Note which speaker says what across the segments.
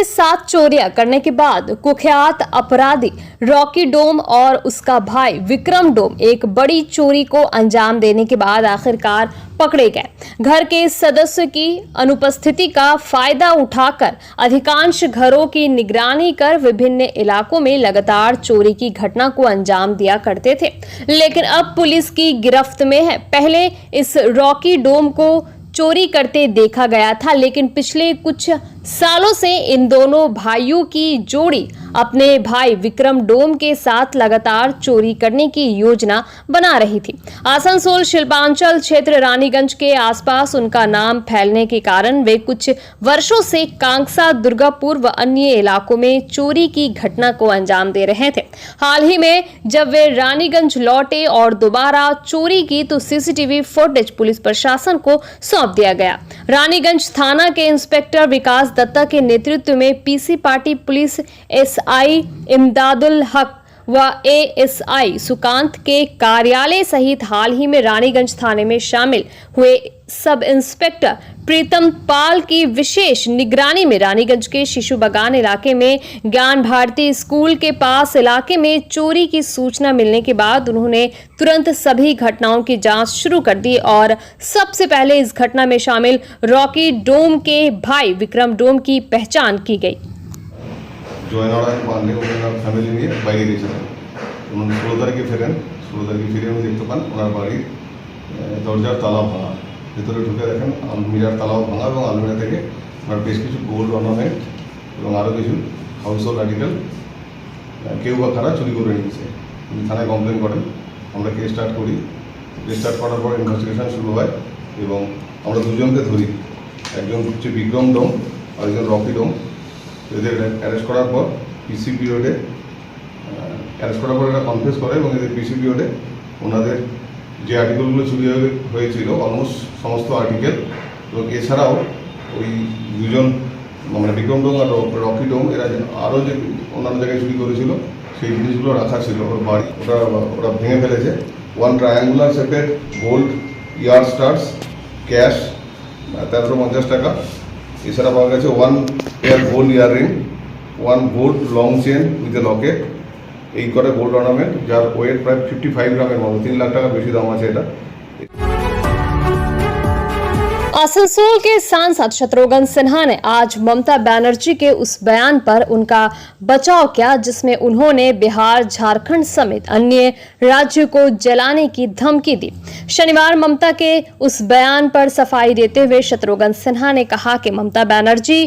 Speaker 1: से 7 चोरियां करने के बाद कुख्यात अपराधी रॉकी डोम और उसका भाई विक्रम डोम एक बड़ी चोरी को अंजाम देने के बाद आखिरकार पकड़े गए। घर के सदस्य की अनुपस्थिति का फायदा उठाकर अधिकांश घरों की निगरानी कर विभिन्न इलाकों में लगातार चोरी की घटना को अंजाम दिया करते थे, लेकिन अब पुलिस की गिरफ्त में है। पहले इस रॉकी डोम को चोरी करते देखा गया था, लेकिन पिछले कुछ सालों से इन दोनों भाइयों की जोड़ी अपने भाई विक्रम डोम के साथ लगातार चोरी करने की योजना बना रही थी। आसनसोल शिल्पांचल क्षेत्र रानीगंज के आसपास उनका नाम फैलने के कारण वे कुछ वर्षों से कांगसा, दुर्गापुर व अन्य इलाकों में चोरी की घटना को अंजाम दे रहे थे। हाल ही में जब वे रानीगंज लौटे और दोबारा चोरी की तो सीसीटीवी फुटेज पुलिस प्रशासन को सौंप दिया गया। रानीगंज थाना के इंस्पेक्टर विकास दत्ता के नेतृत्व में PC party police SI Imdadul हक व एएसआई सुकांत के कार्यालय सहित हाल ही में रानीगंज थाने में शामिल हुए सब इंस्पेक्टर प्रीतम पाल की विशेष निगरानी में रानीगंज के शिशु बागान इलाके में ज्ञान भारती स्कूल के पास इलाके में चोरी की सूचना मिलने के बाद उन्होंने तुरंत सभी घटनाओं की जांच शुरू कर दी और सबसे पहले इस घटना में शामिल रॉकी डोम के भाई विक्रम डोम की पहचान की गई।
Speaker 2: फैमिली নিয়ে বাইরে গেছিলেন। 16 তারিখে ফিরে উনি দেখতে পান ওনার বাড়ির দরজার তালা ভাঙা, ভেতরে ঢুকে দেখেন আলমিরার তালাও ভাঙা এবং আলমিরা থেকে ওনার বেশ কিছু গোল্ড অর্নামেন্ট এবং আরও কিছু হাউসহোল্ড আর্টিকেল কেউ বা কারা চুরি করে নিয়েছে। উনি থানায় কমপ্লেন করেন, আমরা কেস স্টার্ট করি। কেস স্টার্ট করার পর ইনভেস্টিগেশন শুরু হয় এবং আমরা দুজনকে ধরি, একজন হচ্ছে বিক্রম ডোম আর একজন রকি ডোম। এদের অ্যারেস্ট করার পর পিসি পিরিয়ডে এরা কনফেস করে এবং এদের পিসি পিরিয়ডে ওনাদের যে আর্টিকেলগুলো চুরি হয়েছিল অলমোস্ট সমস্ত আর্টিকেল এবং এছাড়াও ওই দুজন মানে বিক্রম ডোম আর রকি ডোম এরা আরও যে অন্যান্য জায়গায় চুরি করেছিল সেই জিনিসগুলো রাখা ছিল ওর বাড়ি, ওরা ভেঙে ফেলেছে। 1 ট্রায়াঙ্গুলার শেপের গোল্ড ইয়ার স্টার্স ক্যাশ 1350 টাকা, এছাড়া পাওয়া গেছে 1 pair gold earring, 1 gold long chain with a Locket, এই করে গোল্ড অর্নামেন্ট যার ওয়েট প্রায় 55 গ্রামের মতো, 3 লাখ টাকা বেশি দাম আছে এটা।
Speaker 1: आसनसोल के सांसद शत्रुघ्न सिन्हा ने आज ममता बनर्जी के उस बयान पर उनका बचाव किया जिसमें उन्होंने बिहार, झारखंड समेत अन्य राज्यों को जलाने की धमकी दी। शनिवार ममता के उस बयान पर सफाई देते हुए शत्रुघ्न सिन्हा ने कहा कि ममता बनर्जी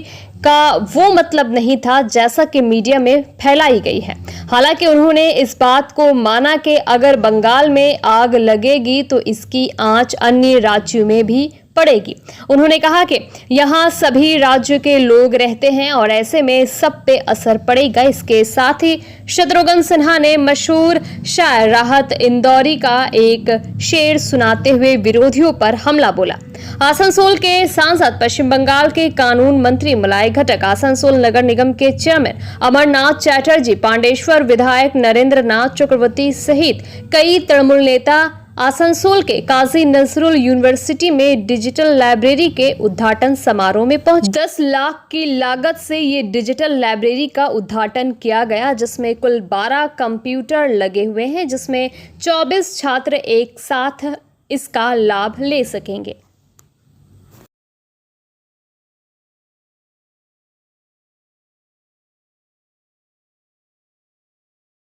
Speaker 1: का वो मतलब नहीं था जैसा कि मीडिया में फैलाई गई है। हालांकि उन्होंने इस बात को माना कि अगर बंगाल में आग लगेगी तो इसकी आंच अन्य राज्यों में भी पड़ेगी। उन्होंने कहा कि यहाँ सभी राज्यों के लोग रहते हैं और ऐसे में सब पे असर पड़ेगा। इसके साथ ही शत्रुघ्न सिन्हा ने मशहूर शायर राहत इंदौरी का एक शेर सुनाते हुए विरोधियों पर हमला बोला। आसनसोल के सांसद, पश्चिम बंगाल के कानून मंत्री मलाय घटक, आसनसोल नगर निगम के चेयरमैन अमरनाथ चैटर्जी, पांडेश्वर विधायक नरेंद्र नाथ चक्रवर्ती सहित कई तृणमूल नेता आसनसोल के काजी नजरुल यूनिवर्सिटी में डिजिटल लाइब्रेरी के उद्घाटन समारोह में पहुंचे। 10 लाख की लागत से ये डिजिटल लाइब्रेरी का उद्घाटन किया गया, जिसमें कुल 12 कंप्यूटर लगे हुए हैं, जिसमें 24 छात्र एक साथ इसका लाभ ले सकेंगे।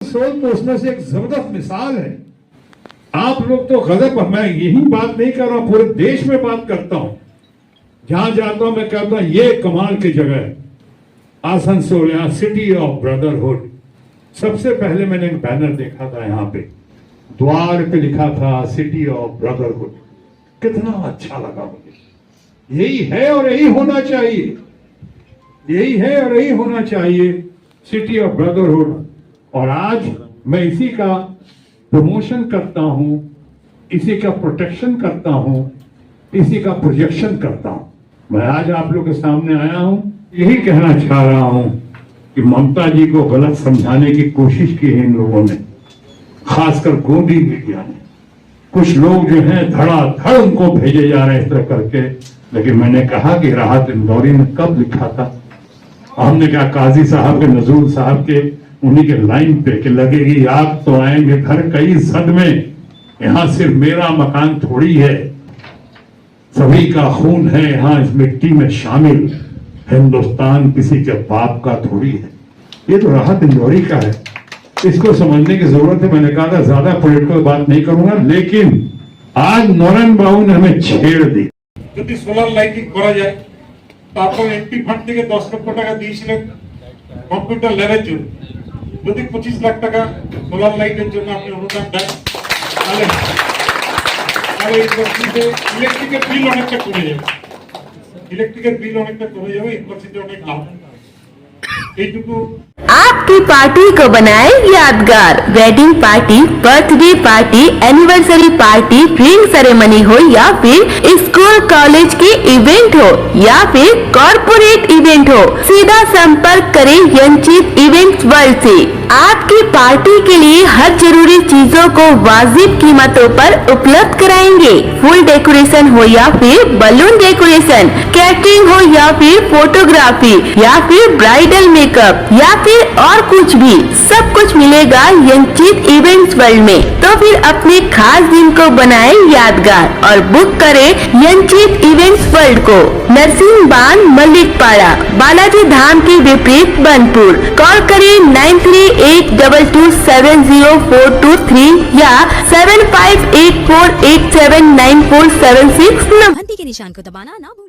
Speaker 3: सोल तो उसमें से एक जबरदस्त मिसाल है। आप लोग तो गजब, मैं यही बात नहीं कर रहा हूं, पूरे देश में बात करता हूं। जहां जाता हूं मैं कहता हूं ये कमाल की जगह है आसनसोल, यहाँ सिटी ऑफ ब्रदरहुड। सबसे पहले मैंने एक बैनर देखा था, यहाँ पे द्वार पे लिखा था सिटी ऑफ ब्रदरहुड। कितना अच्छा लगा मुझे। यही है और यही होना चाहिए, यही है और यही होना चाहिए, सिटी ऑफ ब्रदरहुड। और आज मैं इसी का प्रमोशन करता हूं, इसी का प्रोटेक्शन करता हूं, इसी का प्रोजेक्शन करता हूं। मैं आज आप लोग के सामने आया हूं, यही कहना चाह रहा हूं कि ममता जी को गलत समझाने की कोशिश की है इन लोगों ने, खासकर गोदी मीडिया ने। कुछ लोग जो हैं धड़ाधड़ उनको भेजे जा रहे हैं इस तरह करके, लेकिन मैंने कहा कि राहत इंदौरी ने कब लिखा था, हमने कहा काजी साहब के नजूर साहब के उन्हीं के लाइन पे कि लगेगी आग तो आएंगे घर कई सद में, यहाँ सिर्फ मेरा मकान थोड़ी है, सभी का खून है यहाँ इस मिट्टी में शामिल, हिंदुस्तान किसी के बाप का थोड़ी है। ये तो राहत इंदौरी का है, इसको समझने की जरूरत है। मैंने कहा था ज्यादा पॉलिटिकल बात नहीं करूंगा, लेकिन आज नौरन बाबू ने हमें छेड़ दी।
Speaker 4: যদি সোলার লাইটিং করা যায়, তারপর এমপি ফান্ড থেকে 10 লক্ষ টাকা দিয়েছিলেন কম্পিউটার ল্যাবের জন্য, যদি 25 লাখ টাকা সোলার লাইটের জন্য আপনি অনুদান দেন, তাহলে এই ইন্ডাস্ট্রিতে ইলেকট্রিকের বিল অনেকটা কমে যাবে, ইন্ডাস্ট্রিতে অনেক লাভ। এইটুকু
Speaker 5: आपकी पार्टी को बनाए यादगार। Wedding party, birthday party, anniversary party, ring ceremony हो या फिर स्कूल कॉलेज के इवेंट हो या फिर कॉर्पोरेट इवेंट हो, सीधा संपर्क करें यंचित इवेंट्स वर्ल्ड से। आपकी पार्टी के लिए हर जरूरी चीजों को वाजिब कीमतों पर उपलब्ध कराएंगे। फुल डेकोरेशन हो या फिर बलून डेकोरेशन, कैटरिंग हो या फिर फोटोग्राफी या फिर ब्राइडल मेकअप या फिर और कुछ भी, सब कुछ मिलेगा यंचित इवेंट्स वर्ल्ड में। तो फिर अपने खास दिन को बनाए यादगार और बुक करें यंचित इवेंट्स वर्ल्ड को। नरसिंह बान, मल्लिकपाड़ा, बालाजी धाम के विपरीत बनपुर। कॉल करें 9382270423 या 7584879476।
Speaker 6: घंटी के निशान को दबाना ना भूलें।